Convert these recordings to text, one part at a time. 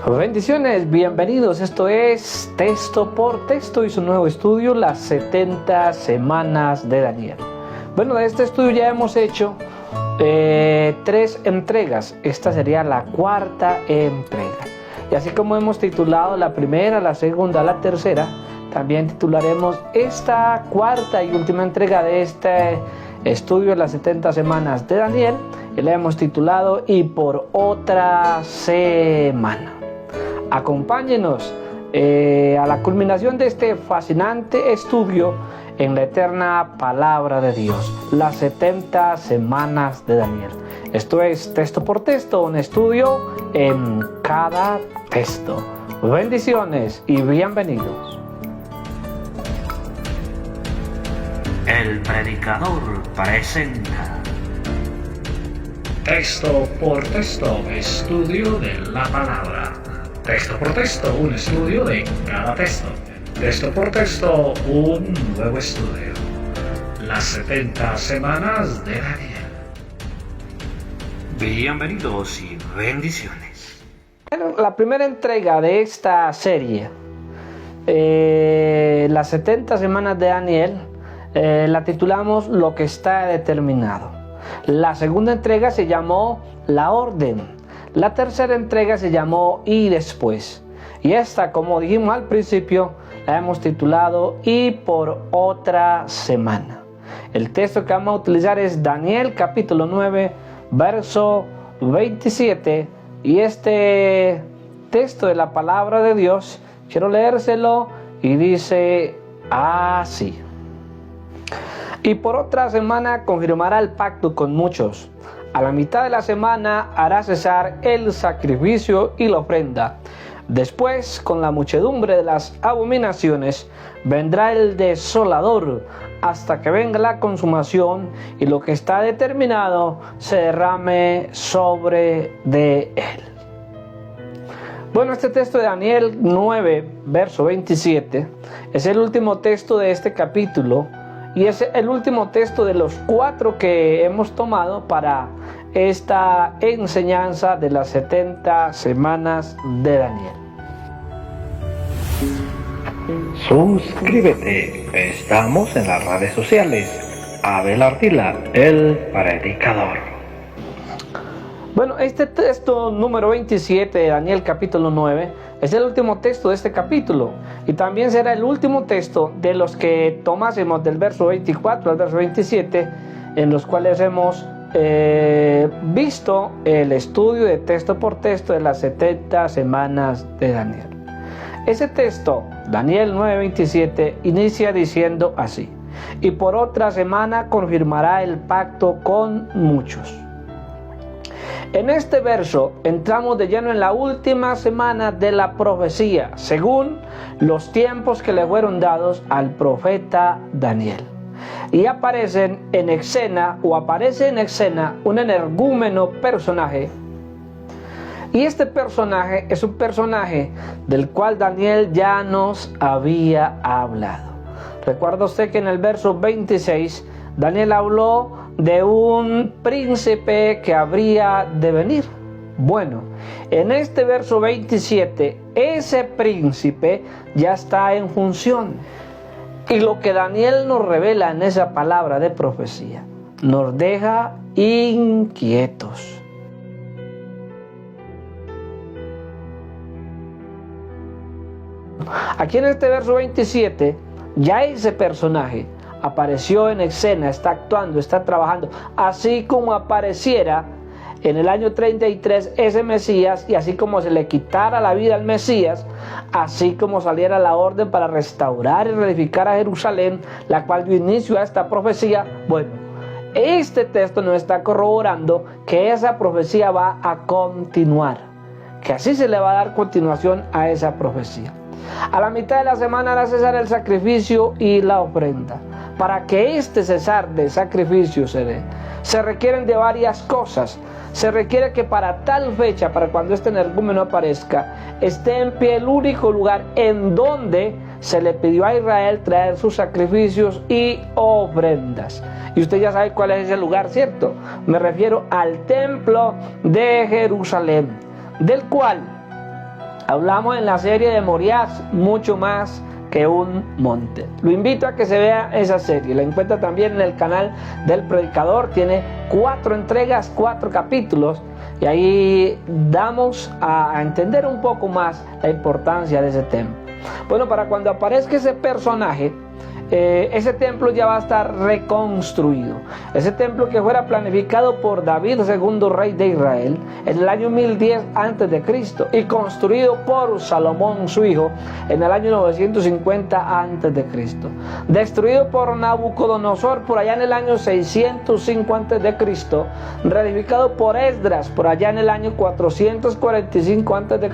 Bendiciones, bienvenidos. Esto es Texto por Texto y su nuevo estudio, las 70 semanas de Daniel. Bueno, de este estudio ya hemos hecho 3 entregas. Esta sería la 4ª entrega. Y así como hemos titulado la primera, la segunda, la tercera, también titularemos esta 4ª y última entrega de este estudio, las 70 semanas de Daniel, y la hemos titulado Y por otra semana. Acompáñenos a la culminación de este fascinante estudio en la eterna palabra de Dios, las 70 semanas de Daniel. Esto es Texto por Texto, un estudio en cada texto. Bendiciones y bienvenidos. El predicador presenta Texto por Texto, estudio de la palabra. Texto por Texto, un estudio de cada texto. Texto por Texto, un nuevo estudio. Las 70 semanas de Daniel. Bienvenidos y bendiciones. La primera entrega de esta serie, las 70 semanas de Daniel, la titulamos Lo que está determinado. La segunda entrega se llamó La Orden. La tercera entrega se llamó Y después. Y esta, como dijimos al principio, la hemos titulado Y por otra semana. El texto que vamos a utilizar es Daniel capítulo 9, verso 27. Y este texto de la palabra de Dios, quiero leérselo y dice así. Y por otra semana confirmará el pacto con muchos. A la mitad de la semana hará cesar el sacrificio y la ofrenda. Después, con la muchedumbre de las abominaciones, vendrá el desolador, hasta que venga la consumación y lo que está determinado se derrame sobre de él. Bueno, este texto de Daniel 9, verso 27, es el último texto de este capítulo. Y es el último texto de los 4 que hemos tomado para esta enseñanza de las 70 semanas de Daniel. Suscríbete. Estamos en las redes sociales. Abel Ardila, el predicador. Bueno, este texto número 27 de Daniel capítulo 9 es el último texto de este capítulo y también será el último texto de los que tomásemos del verso 24 al verso 27, en los cuales hemos visto el estudio de texto por texto de las 70 semanas de Daniel. Ese texto, Daniel 9:27, inicia diciendo así: y por otra semana confirmará el pacto con muchos. En este verso entramos de lleno en la última semana de la profecía, según los tiempos que le fueron dados al profeta Daniel. Y aparece en escena un energúmeno personaje. Y este personaje es un personaje del cual Daniel ya nos había hablado. Recuerda usted que en el verso 26 Daniel habló de un príncipe que habría de venir. Bueno, en este verso 27, ese príncipe ya está en función. Y lo que Daniel nos revela en esa palabra de profecía nos deja inquietos. Aquí en este verso 27, ya ese personaje apareció en escena, está actuando, está trabajando, así como apareciera en el año 33 ese Mesías, y así como se le quitara la vida al Mesías, así como saliera la orden para restaurar y reedificar a Jerusalén, la cual dio inicio a esta profecía. Bueno, este texto nos está corroborando que esa profecía va a continuar, que así se le va a dar continuación a esa profecía. A la mitad de la semana hará cesar el sacrificio y la ofrenda. Para que este cesar de sacrificio se dé, se requieren de varias cosas. Se requiere que para tal fecha, para cuando este energúmeno aparezca, esté en pie el único lugar en donde se le pidió a Israel traer sus sacrificios y ofrendas. Y usted ya sabe cuál es ese lugar, ¿cierto? Me refiero al templo de Jerusalén, del cual Hablamos en la serie de Moriah, mucho más que un monte. Lo invito a que se vea esa serie. La encuentra también en el canal del Predicador. Tiene 4 entregas, 4 capítulos. Y ahí damos a entender un poco más la importancia de ese tema. Bueno, para cuando aparezca ese personaje, ese templo ya va a estar reconstruido. Ese templo que fuera planificado por David, segundo rey de Israel, en el año 1010 a.C. y construido por Salomón, su hijo, en el año 950 a.C. Destruido por Nabucodonosor por allá en el año 605 a.C. Reedificado por Esdras por allá en el año 445 a.C.,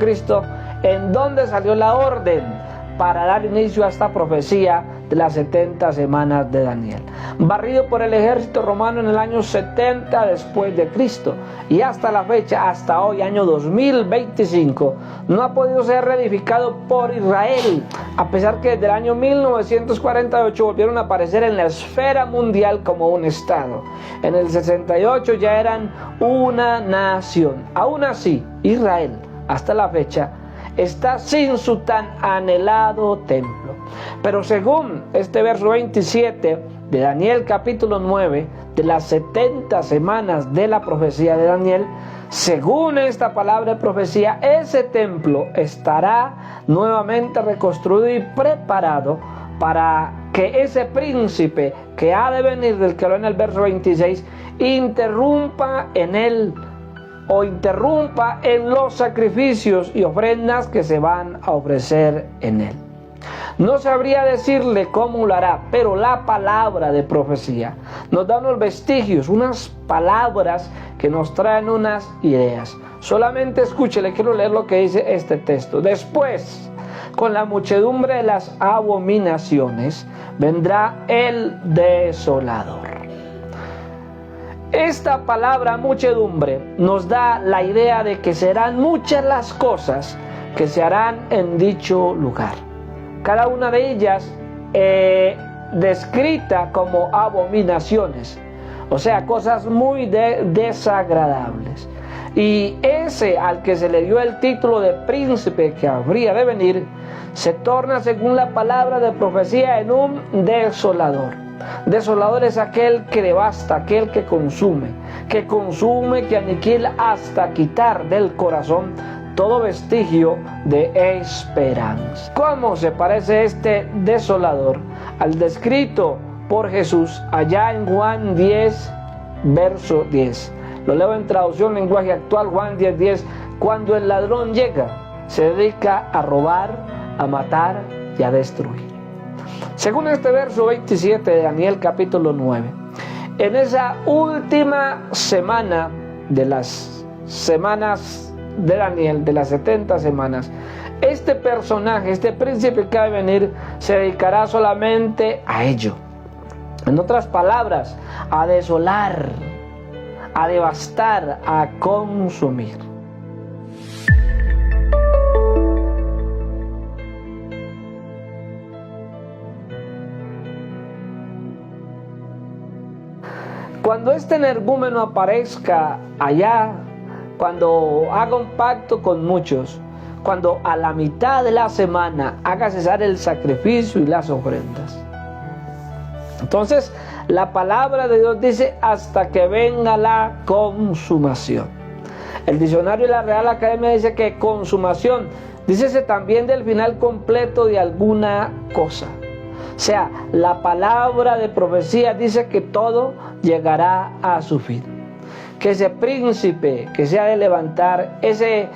en donde salió la orden para dar inicio a esta profecía de las 70 semanas de Daniel. Barrido por el ejército romano en el año 70 después de Cristo, y hasta la fecha, hasta hoy, año 2025, no ha podido ser reedificado por Israel, a pesar que desde el año 1948 volvieron a aparecer en la esfera mundial como un estado. En el 68 ya eran una nación. Aún así, Israel, hasta la fecha, está sin su tan anhelado templo. Pero según este verso 27 de Daniel capítulo 9, de las 70 semanas de la profecía de Daniel, según esta palabra de profecía, ese templo estará nuevamente reconstruido y preparado para que ese príncipe que ha de venir, del que habla en el verso 26, interrumpa en él o interrumpa en los sacrificios y ofrendas que se van a ofrecer en él. No sabría decirle cómo lo hará, pero la palabra de profecía nos da unos vestigios, unas palabras que nos traen unas ideas. Solamente escúchele, quiero leer lo que dice este texto. Después, con la muchedumbre de las abominaciones, vendrá el desolador. Esta palabra muchedumbre nos da la idea de que serán muchas las cosas que se harán en dicho lugar. Cada una de ellas descrita como abominaciones, o sea, cosas muy desagradables. Y ese al que se le dio el título de príncipe que habría de venir, se torna, según la palabra de profecía, en un desolador. Desolador es aquel que devasta, aquel que consume, que aniquila hasta quitar del corazón todo vestigio de esperanza. ¿Cómo se parece este desolador al descrito por Jesús allá en Juan 10, verso 10? Lo leo en traducción lenguaje actual, Juan 10:10. Cuando el ladrón llega, se dedica a robar, a matar y a destruir. Según este verso 27 de Daniel capítulo 9, en esa última semana de las semanas de Daniel, de las 70 semanas, este personaje, este príncipe que ha de venir, se dedicará solamente a ello. En otras palabras, a desolar, a devastar, a consumir. Cuando este energúmeno aparezca allá, cuando haga un pacto con muchos, cuando a la mitad de la semana haga cesar el sacrificio y las ofrendas, entonces la palabra de Dios dice hasta que venga la consumación. El diccionario de la Real Academia dice que consumación, dícese también del final completo de alguna cosa. O sea, la palabra de profecía dice que todo llegará a su fin. Que ese príncipe que se ha de levantar, ese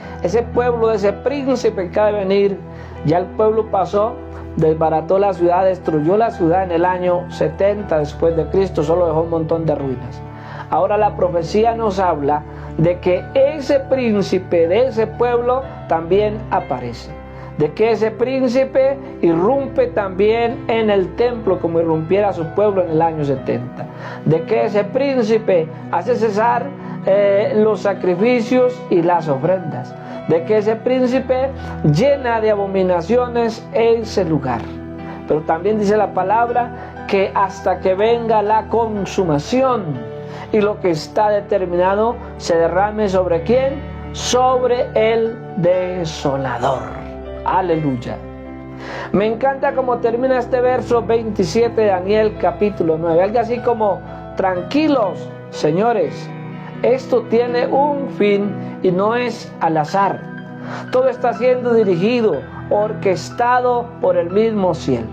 pueblo, ese príncipe que ha de venir, ya el pueblo pasó, desbarató la ciudad, destruyó la ciudad en el año 70 después de Cristo, solo dejó un montón de ruinas. Ahora la profecía nos habla de que ese príncipe de ese pueblo también aparece. De que ese príncipe irrumpe también en el templo como irrumpiera su pueblo en el año 70. De que ese príncipe hace cesar los sacrificios y las ofrendas. De que ese príncipe llena de abominaciones ese lugar. Pero también dice la palabra que hasta que venga la consumación y lo que está determinado se derrame ¿sobre quién? Sobre el desolador. Aleluya. Me encanta cómo termina este verso 27 de Daniel capítulo 9. Algo así como: tranquilos, señores, esto tiene un fin y no es al azar. Todo está siendo dirigido, orquestado por el mismo cielo.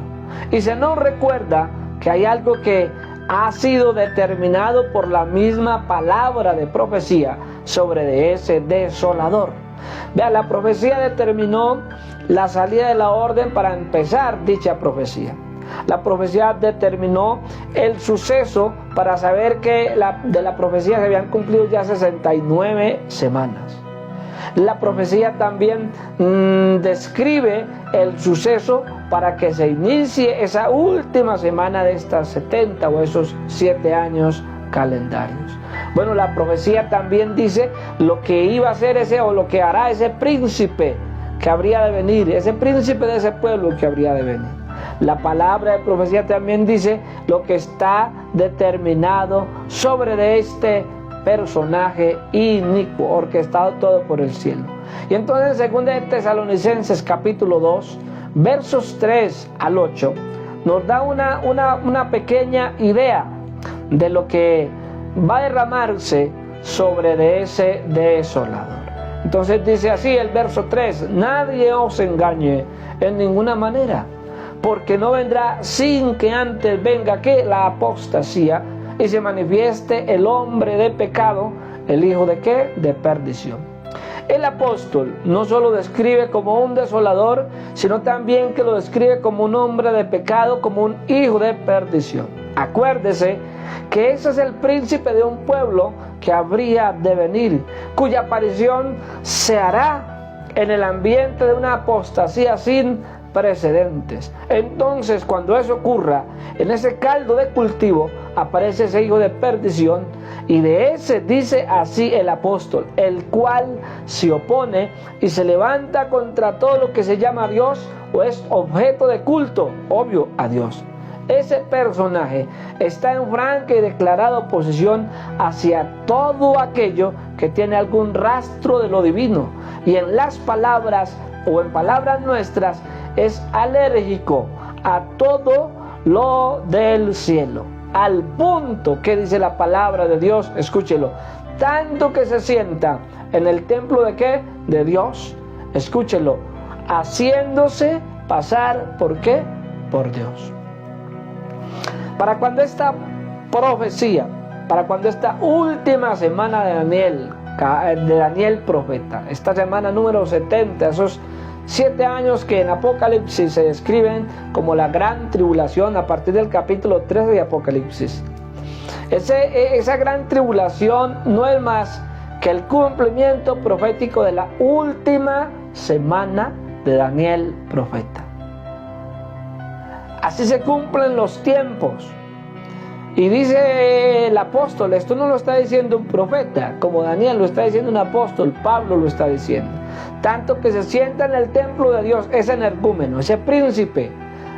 Y se nos recuerda que hay algo que ha sido determinado por la misma palabra de profecía sobre ese desolador. Vea, la profecía determinó la salida de la orden para empezar dicha profecía. La profecía determinó el suceso para saber que de la profecía se habían cumplido ya 69 semanas. La profecía también describe el suceso para que se inicie esa última semana de estas 70 o esos 7 años calendarios. Bueno, la profecía también dice lo que iba a hacer lo que hará ese príncipe que habría de venir, ese príncipe de ese pueblo que habría de venir. La palabra de profecía también dice lo que está determinado sobre de este personaje inicuo, orquestado todo por el cielo. Y entonces en 2 de Tesalonicenses capítulo 2, versos 3 al 8, nos da una pequeña idea de lo que va a derramarse sobre de ese desolador. Entonces dice así el verso 3: nadie os engañe en ninguna manera, porque no vendrá sin que antes venga ¿qué? La apostasía, y se manifieste el hombre de pecado, el hijo de ¿qué? De perdición. El apóstol no solo describe como un desolador, sino también que lo describe como un hombre de pecado, como un hijo de perdición. Acuérdese que ese es el príncipe de un pueblo que habría de venir, cuya aparición se hará en el ambiente de una apostasía sin precedentes. Entonces, cuando eso ocurra, en ese caldo de cultivo aparece ese hijo de perdición, y de ese dice así el apóstol: el cual se opone y se levanta contra todo lo que se llama Dios o es objeto de culto, obvio, a Dios. Ese personaje está en franca y declarada oposición hacia todo aquello que tiene algún rastro de lo divino, y en las palabras o en palabras nuestras es alérgico a todo lo del cielo, al punto que dice la palabra de Dios, escúchelo, tanto que se sienta en el templo de ¿qué? De Dios, escúchelo, haciéndose pasar ¿por qué? Por Dios. Para cuando esta profecía, para cuando esta última semana de Daniel profeta, esta semana número 70, esos 7 años que en Apocalipsis se describen como la gran tribulación a partir del capítulo 13 de Apocalipsis. Esa gran tribulación no es más que el cumplimiento profético de la última semana de Daniel profeta. Así se cumplen los tiempos. Y dice el apóstol, esto no lo está diciendo un profeta como Daniel, lo está diciendo un apóstol, Pablo lo está diciendo. Tanto que se sienta en el templo de Dios ese energúmeno, ese príncipe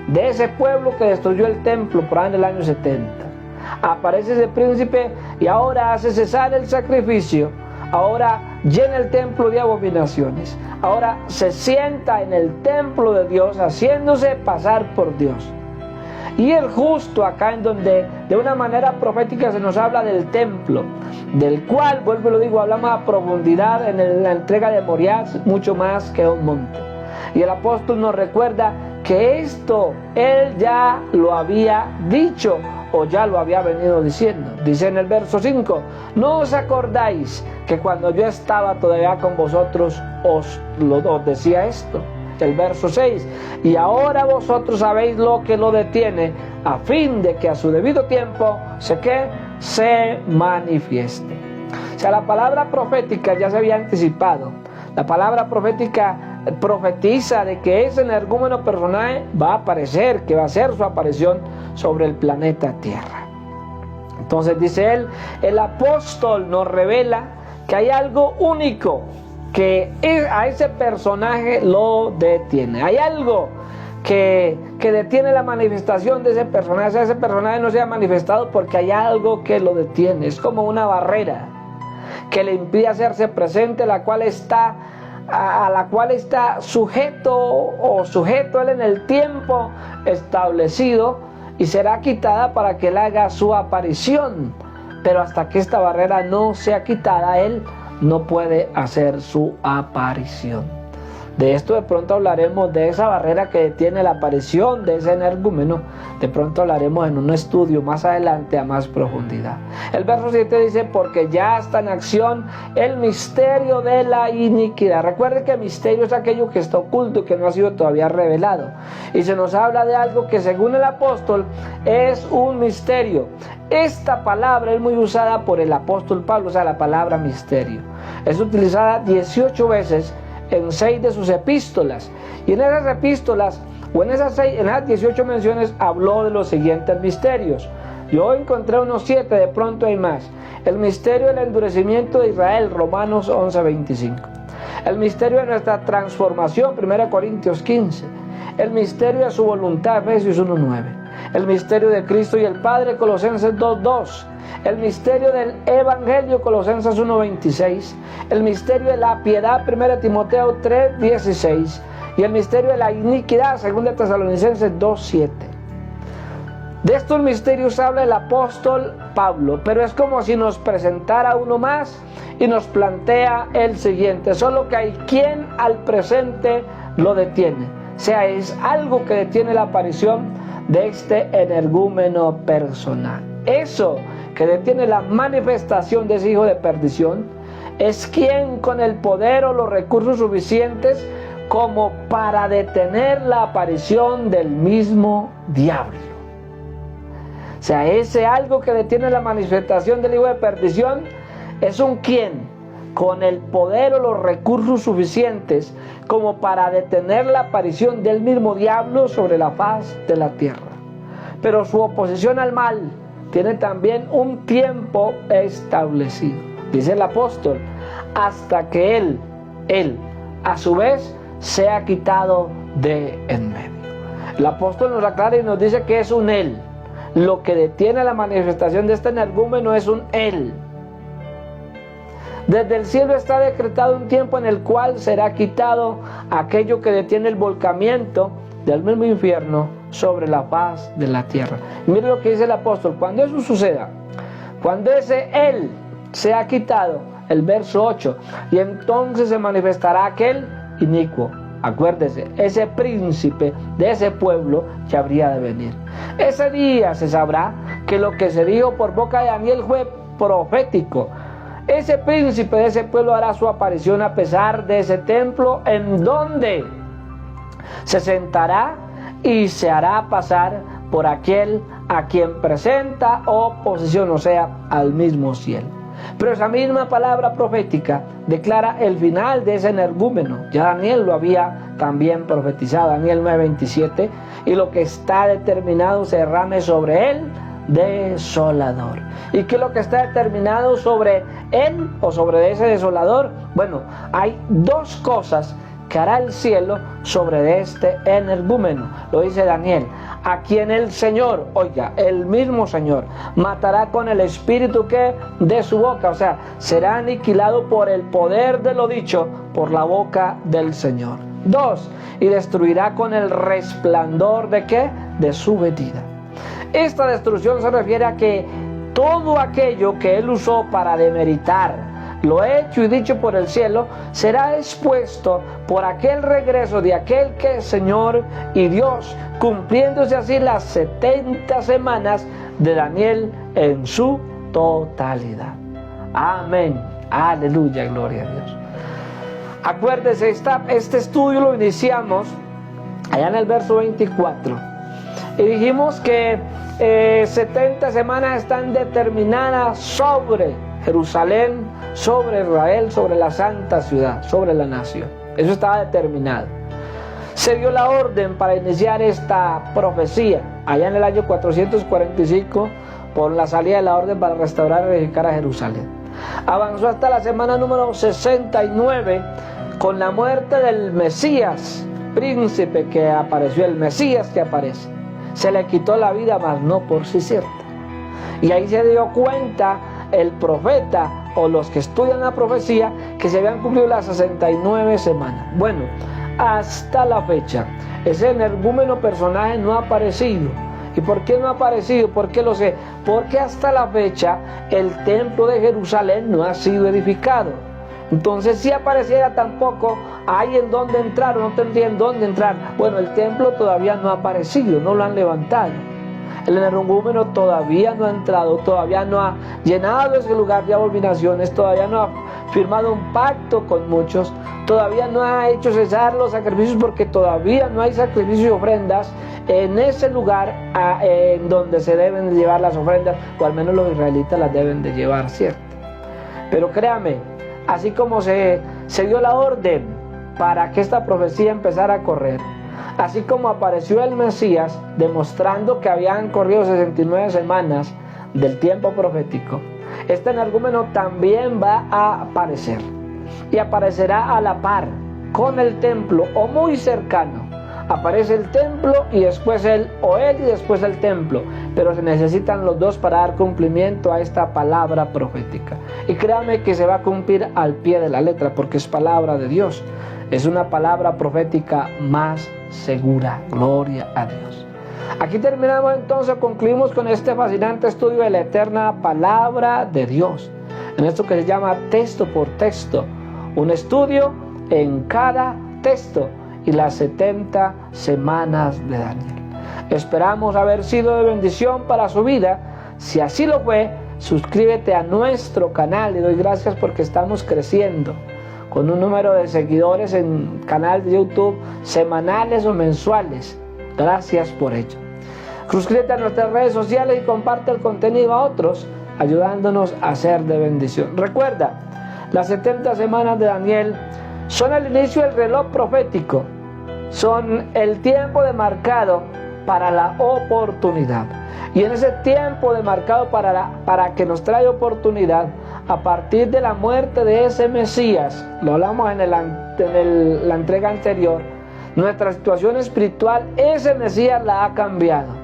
de ese pueblo que destruyó el templo por ahí en el año 70. Aparece ese príncipe y ahora hace cesar el sacrificio, ahora llena el templo de abominaciones, ahora se sienta en el templo de Dios haciéndose pasar por Dios. Y el justo, acá en donde de una manera profética se nos habla del templo, del cual, vuelvo y lo digo, hablamos a profundidad en la entrega de Moriah, mucho más que un monte. Y el apóstol nos recuerda que esto él ya lo había dicho o ya lo había venido diciendo. Dice en el verso 5: ¿no os acordáis que cuando yo estaba todavía con vosotros os decía esto? El verso 6: y ahora vosotros sabéis lo que lo detiene, a fin de que a su debido tiempo se manifieste. O sea, la palabra profética ya se había anticipado. La palabra profética profetiza de que ese energúmeno personaje va a aparecer, que va a hacer su aparición sobre el planeta Tierra. Entonces dice él, el apóstol nos revela que hay algo único que a ese personaje lo detiene. Hay algo que detiene la manifestación de ese personaje. O sea, ese personaje no se ha manifestado porque hay algo que lo detiene. Es como una barrera que le impide hacerse presente, la cual está a la cual está sujeto él en el tiempo establecido, y será quitada para que él haga su aparición. Pero hasta que esta barrera no sea quitada, él no puede hacer su aparición. De esto de pronto hablaremos, de esa barrera que detiene la aparición de ese energúmeno. De pronto hablaremos en un estudio más adelante a más profundidad. El verso 7 dice: porque ya está en acción el misterio de la iniquidad. Recuerde que misterio es aquello que está oculto y que no ha sido todavía revelado. Y se nos habla de algo que, según el apóstol, es un misterio. Esta palabra es muy usada por el apóstol Pablo, o sea, la palabra misterio. Es utilizada 18 veces en 6 de sus epístolas, y en esas epístolas, o en esas 18 menciones, habló de los siguientes misterios. Yo encontré unos 7, de pronto hay más. El misterio del endurecimiento de Israel, Romanos 11:25. El misterio de nuestra transformación, 1 Corintios 15. El misterio de su voluntad, Efesios 1:9. El misterio de Cristo y el Padre, Colosenses 2:2. El misterio del Evangelio, Colosenses 1:26. El misterio de la piedad, 1 Timoteo 3:16. Y el misterio de la iniquidad, 2 Tesalonicenses 2:7. De estos misterios habla el apóstol Pablo, pero es como si nos presentara uno más y nos plantea el siguiente, solo que hay quien al presente lo detiene. O sea, es algo que detiene la aparición de este energúmeno personal. Eso que detiene la manifestación de ese hijo de perdición es quien, con el poder o los recursos suficientes como para detener la aparición del mismo diablo. O sea, ese algo que detiene la manifestación del hijo de perdición es un quien, con el poder o los recursos suficientes como para detener la aparición del mismo diablo sobre la faz de la tierra. Pero su oposición al mal tiene también un tiempo establecido. Dice el apóstol: hasta que él, a su vez, sea quitado de en medio. El apóstol nos aclara y nos dice que es un él. Lo que detiene la manifestación de este energúmeno es un él. Desde el cielo está decretado un tiempo en el cual será quitado aquello que detiene el volcamiento del mismo infierno sobre la faz de la tierra. Y mire lo que dice el apóstol: cuando eso suceda, cuando ese él sea quitado, el verso 8, y entonces se manifestará aquel inicuo. Acuérdese, ese príncipe de ese pueblo que habría de venir. Ese día se sabrá que lo que se dijo por boca de Daniel fue profético. Ese príncipe de ese pueblo hará su aparición a pesar de ese templo, en donde se sentará y se hará pasar por aquel a quien presenta oposición, o sea, al mismo cielo. Pero esa misma palabra profética declara el final de ese energúmeno. Ya Daniel lo había también profetizado, Daniel 9:27, y lo que está determinado se derrame sobre él desolador. ¿Y qué es lo que está determinado sobre él o sobre ese desolador? Bueno, hay dos cosas que hará el cielo sobre este energúmeno. Lo dice Daniel: a quien el Señor, oiga, el mismo Señor, matará con el espíritu que de su boca, o sea, será aniquilado por el poder de lo dicho por la boca del Señor. 2, y destruirá con el resplandor de ¿qué? De su venida. Esta destrucción se refiere a que todo aquello que él usó para demeritar lo hecho y dicho por el cielo será expuesto por aquel regreso de aquel que es Señor y Dios, cumpliéndose así las 70 semanas de Daniel en su totalidad. Amén. Aleluya, gloria a Dios. Acuérdese, este estudio lo iniciamos allá en el verso 24 y dijimos que 70 semanas están determinadas sobre Jerusalén, sobre Israel, sobre la santa ciudad, sobre la nación. Eso estaba determinado. Se dio la orden para iniciar esta profecía allá en el año 445 por la salida de la orden para restaurar y edificar a Jerusalén. Avanzó hasta la semana número 69 con la muerte del Mesías, príncipe que apareció, el Mesías que aparece. Se le quitó la vida, mas no por sí cierta. Y ahí se dio cuenta el profeta o los que estudian la profecía que se habían cumplido las 69 semanas. Bueno, hasta la fecha, ese energúmeno personaje no ha aparecido. ¿Y por qué no ha aparecido? ¿Por qué lo sé? Porque hasta la fecha el templo de Jerusalén no ha sido edificado. Entonces, si apareciera, tampoco hay en dónde entrar, no tendría en dónde entrar. Bueno, el templo todavía no ha aparecido, no lo han levantado. El energúmeno todavía no ha entrado, todavía no ha llenado ese lugar de abominaciones, todavía no ha firmado un pacto con muchos, todavía no ha hecho cesar los sacrificios, porque todavía no hay sacrificios y ofrendas en ese lugar en donde se deben de llevar las ofrendas, o al menos los israelitas las deben de llevar, ¿cierto? Pero créame, así como se dio la orden para que esta profecía empezara a correr, así como apareció el Mesías demostrando que habían corrido 69 semanas del tiempo profético, este energúmeno también va a aparecer, y aparecerá a la par con el templo, o muy cercano. Aparece el templo y después él, o él y después el templo, pero se necesitan los dos para dar cumplimiento a esta palabra profética. Y créame que se va a cumplir al pie de la letra, porque es palabra de Dios. Es una palabra profética más segura. Gloria a Dios. Aquí terminamos entonces, concluimos con este fascinante estudio de la eterna palabra de Dios, en esto que se llama texto por texto, un estudio en cada texto y las 70 semanas de Daniel. Esperamos haber sido de bendición para su vida. Si así lo fue, suscríbete a nuestro canal. Le doy gracias porque estamos creciendo con un número de seguidores en canal de YouTube semanales o mensuales. Gracias por ello. Suscríbete a nuestras redes sociales y comparte el contenido a otros, ayudándonos a ser de bendición. Recuerda, las 70 semanas de Daniel son el inicio del reloj profético, son el tiempo demarcado para la oportunidad. Y en ese tiempo demarcado para que nos trae oportunidad, a partir de la muerte de ese Mesías, lo hablamos en la entrega anterior, nuestra situación espiritual, ese Mesías la ha cambiado.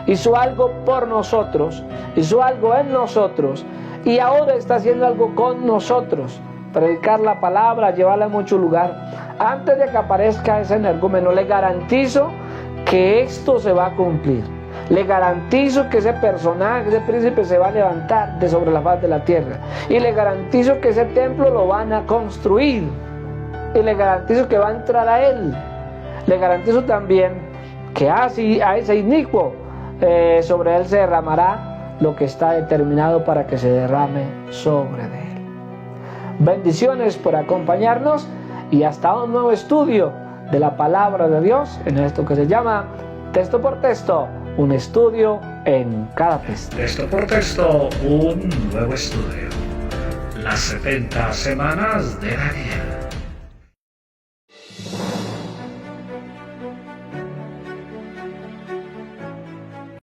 Hizo algo por nosotros, hizo algo en nosotros, y ahora está haciendo algo con nosotros. Predicar la palabra, llevarla a mucho lugar. Antes de que aparezca ese energúmeno, le garantizo que esto se va a cumplir. Le garantizo que ese personaje, ese príncipe, se va a levantar de sobre la faz de la tierra. Y le garantizo que ese templo lo van a construir. Y le garantizo que va a entrar a él. Le garantizo también que a ese inicuo sobre él se derramará lo que está determinado para que se derrame sobre él. Bendiciones por acompañarnos y hasta un nuevo estudio de la palabra de Dios en esto que se llama texto por texto, un estudio en cada texto. Texto por texto, un nuevo estudio. Las 70 semanas de Daniel.